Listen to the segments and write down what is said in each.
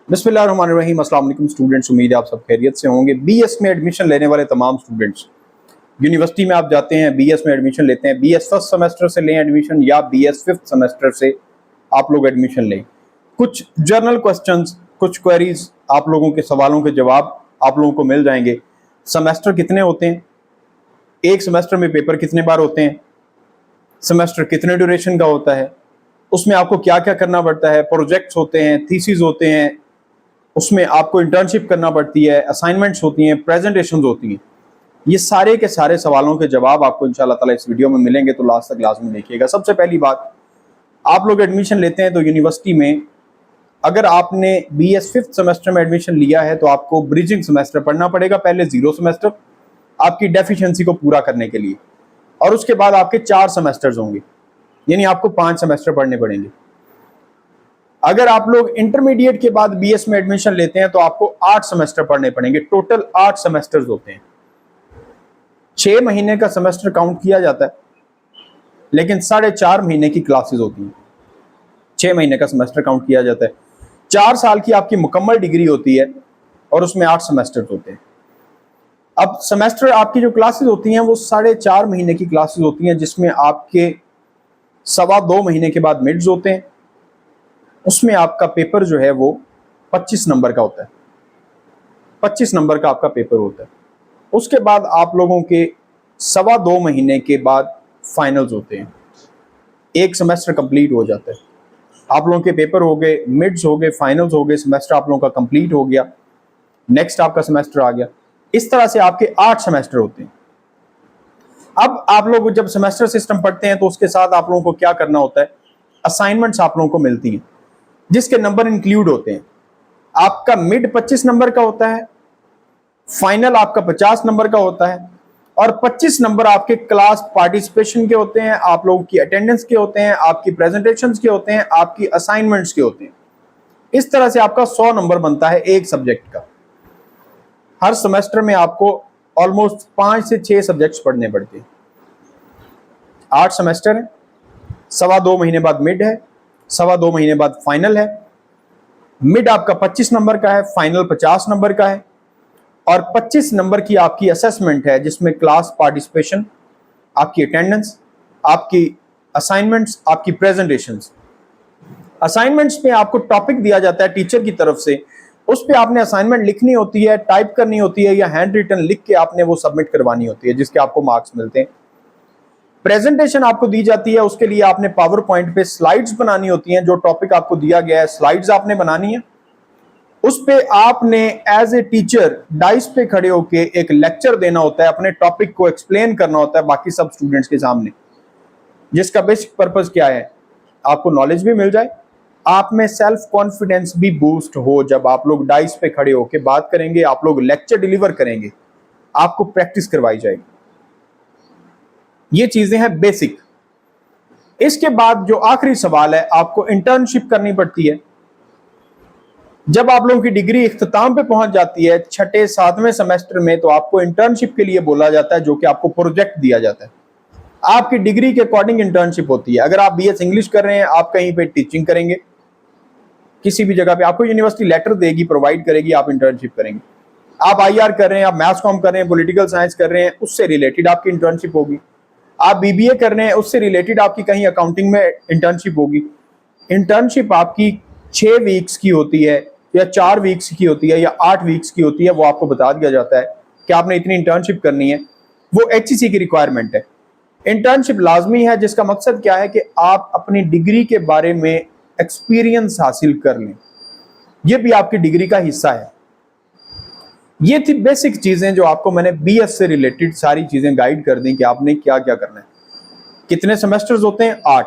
बिस्मिल्लाहिर्रहमानिर्रहीम। अस्सलाम वालेकुम स्टूडेंट्स, उम्मीद है आप सब खैरियत से होंगे। बीएस में एडमिशन लेने वाले तमाम स्टूडेंट्स, यूनिवर्सिटी में आप जाते हैं, बीएस में एडमिशन लेते हैं, बीएस फर्स्ट सेमेस्टर से लें एडमिशन या बीएस फिफ्थ सेमेस्टर से आप लोग एडमिशन लें। कुछ जर्नल क्वेश्चंस, कुछ क्वेरीज, आप लोगों के सवालों के जवाब आप लोगों को मिल जाएंगे। सेमेस्टर कितने होते हैं, एक सेमेस्टर में पेपर कितने बार होते हैं, सेमेस्टर कितने ड्यूरेशन का होता है, उसमें आपको क्या क्या करना पड़ता है, प्रोजेक्ट्स होते हैं, थीसिस होते हैं, उसमें आपको इंटर्नशिप करना पड़ती है, असाइनमेंट्स होती हैं, प्रेजेंटेशंस होती हैं। ये सारे के सारे सवालों के जवाब आपको इंशाल्लाह ताला इस वीडियो में मिलेंगे, तो लास्ट तक लाजमी देखिएगा। सबसे पहली बात, आप लोग एडमिशन लेते हैं तो यूनिवर्सिटी में अगर आपने बीएस फिफ्थ सेमेस्टर में एडमिशन लिया है तो आपको ब्रिजिंग सेमेस्टर पढ़ना पड़ेगा, पहले 0 सेमेस्टर आपकी डेफिशिएंसी को पूरा करने के लिए, और उसके बाद आपके 4 सेमेस्टर्स होंगे, यानी आपको 5 सेमेस्टर पढ़ने पड़ेंगे। अगर आप लोग इंटरमीडिएट के बाद बीएस में एडमिशन लेते हैं तो आपको 8 सेमेस्टर पढ़ने पड़ेंगे। टोटल 8 सेमेस्टर्स होते हैं। 6 महीने का सेमेस्टर काउंट किया जाता है, लेकिन 4.5 महीने की क्लासेस होती हैं। 6 महीने का सेमेस्टर काउंट किया जाता है। 4 साल की आपकी मुकम्मल डिग्री होती है और उसमें 8 सेमेस्टर होते हैं। अब सेमेस्टर आपकी जो क्लासेस होती हैं वो 4.5 महीने की क्लासेस होती हैं, जिसमें आपके 2.25 महीने के बाद मिड्स होते हैं। उसमें आपका पेपर जो है वो 25 नंबर का होता है। 25 नंबर का आपका पेपर होता है। उसके बाद आप लोगों के 2.25 महीने के बाद फाइनल्स होते हैं। एक सेमेस्टर कंप्लीट हो जाता है। आप लोगों के पेपर हो गए, मिड्स हो गए, फाइनल्स हो गए, सेमेस्टर आप लोगों का कंप्लीट हो गया, नेक्स्ट आपका सेमेस्टर आ गया। इस तरह से आपके 8 सेमेस्टर होते हैं। अब आप लोग जब सेमेस्टर सिस्टम पढ़ते हैं तो उसके साथ आप लोगों को क्या करना होता है, असाइनमेंट्स आप लोगों को मिलती हैं जिसके नंबर इंक्लूड होते हैं। आपका मिड 25 नंबर का होता है, फाइनल आपका 50 नंबर का होता है, और 25 नंबर आपके क्लास पार्टिसिपेशन के होते हैं, आप लोगों की अटेंडेंस के होते हैं, आपकी प्रेजेंटेशंस के होते हैं, आपकी असाइनमेंट्स के होते हैं। इस तरह से आपका 100 नंबर बनता है एक सब्जेक्ट का। हर सेमेस्टर में आपको ऑलमोस्ट 5 से 6 सब्जेक्ट्स पढ़ने पड़ते हैं। 8 सेमेस्टर है, 2.25 महीने बाद मिड है, 2.25 महीने बाद फाइनल है। मिड आपका 25 नंबर का है, फाइनल 50 नंबर का है, और 25 नंबर की आपकी असेसमेंट है जिसमें क्लास पार्टिसिपेशन, आपकी अटेंडेंस, आपकी असाइनमेंट्स, आपकी प्रेजेंटेशंस। असाइनमेंट्स में आपको टॉपिक दिया जाता है टीचर की तरफ से, उस पर आपने असाइनमेंट लिखनी होती है, टाइप करनी होती है, या हैंड रिटन लिख के आपने वो सबमिट करवानी होती है, जिसके आपको मार्क्स मिलते हैं। प्रेजेंटेशन आपको दी जाती है, उसके लिए आपने पावर पॉइंट पे स्लाइड्स बनानी होती हैं। जो टॉपिक आपको दिया गया है स्लाइड्स आपने बनानी है, उस पे आपने एज ए टीचर डाइस पे खड़े होके एक लेक्चर देना होता है, अपने टॉपिक को एक्सप्लेन करना होता है बाकी सब स्टूडेंट्स के सामने, जिसका बेसिक पर्पस क्या है, आपको नॉलेज भी मिल जाए, आप में सेल्फ कॉन्फिडेंस भी बूस्ट हो। जब आप लोग डाइस पे खड़े होके बात करेंगे, आप लोग लेक्चर डिलीवर करेंगे, आपको प्रैक्टिस करवाई जाएगी। ये चीजें हैं बेसिक। इसके बाद जो आखिरी सवाल है, आपको इंटर्नशिप करनी पड़ती है। जब आप लोगों की डिग्री इख्तिताम पे पहुंच जाती है 6ठे 7वें सेमेस्टर में, तो आपको इंटर्नशिप के लिए बोला जाता है, जो कि आपको प्रोजेक्ट दिया जाता है। आपकी डिग्री के अकॉर्डिंग इंटर्नशिप होती है। अगर आप बीएस इंग्लिश कर रहे हैं, आप कहीं पे टीचिंग करेंगे, किसी भी जगह पे आपको यूनिवर्सिटी लेटर देगी, प्रोवाइड करेगी, आप इंटर्नशिप करेंगे। आप आईआर कर रहे हैं, आप मैथ्स कॉम कर रहे हैं, पॉलिटिकल साइंस कर रहे हैं, उससे रिलेटेड आपकी इंटर्नशिप होगी। आप बीबीए कर रहे हैं, उससे रिलेटेड आपकी कहीं अकाउंटिंग में इंटर्नशिप होगी। इंटर्नशिप आपकी 6 वीक्स की होती है, या 4 वीक्स की होती है, या 8 वीक्स की होती है। वो आपको बता दिया जाता है कि आपने इतनी इंटर्नशिप करनी है। वो एचईसी की रिक्वायरमेंट है। इंटर्नशिप लाजमी है, जिसका मकसद क्या है कि आप अपनी डिग्री के बारे में एक्सपीरियंस हासिल कर लें। ये भी आपकी डिग्री का हिस्सा है। ये थी बेसिक चीजें जो आपको मैंने बीएस से रिलेटेड सारी चीजें गाइड कर दी कि आपने क्या क्या करना है। कितने सेमेस्टर्स होते हैं? 8।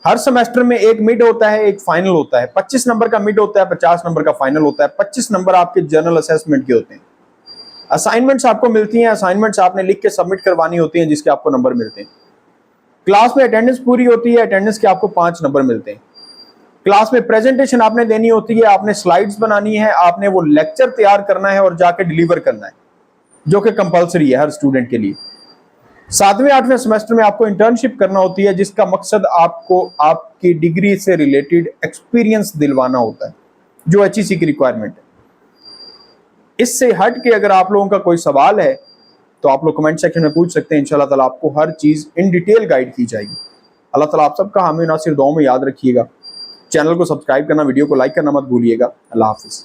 हर सेमेस्टर में एक मिड होता है, एक फाइनल होता है। 25 नंबर का मिड होता है, 50 नंबर का फाइनल होता है। 25 नंबर आपके जर्नल असेसमेंट के होते हैं। असाइनमेंट्स आपको मिलती हैं, असाइनमेंट्स आपने लिख के सबमिट करवानी होती हैं, जिसके आपको नंबर मिलते हैं। क्लास में अटेंडेंस पूरी होती है, अटेंडेंस के आपको 5 नंबर मिलते हैं। क्लास में प्रेजेंटेशन आपने देनी होती है, आपने स्लाइड्स बनानी है, आपने वो लेक्चर तैयार करना है और जाके डिलीवर करना है, जो कि कंपलसरी है हर स्टूडेंट के लिए। 7वें 8वें सेमेस्टर में आपको इंटर्नशिप करना होती है, जिसका मकसद आपको आपकी डिग्री से रिलेटेड एक्सपीरियंस दिलवाना होता है। जो HEC की रिक्वायरमेंट है। इससे हट के अगर आप लोगों का कोई सवाल है तो आप लोग कमेंट सेक्शन में पूछ सकते हैं। इंशाल्लाह ताला आपको हर चीज़ इन डिटेल गाइड की जाएगी। अल्लाह ताला आप सबका हामी नासिर दुआओं में याद रखिएगा। चैनल को सब्सक्राइब करना, वीडियो को लाइक करना मत भूलिएगा। अल्लाह हाफिज़।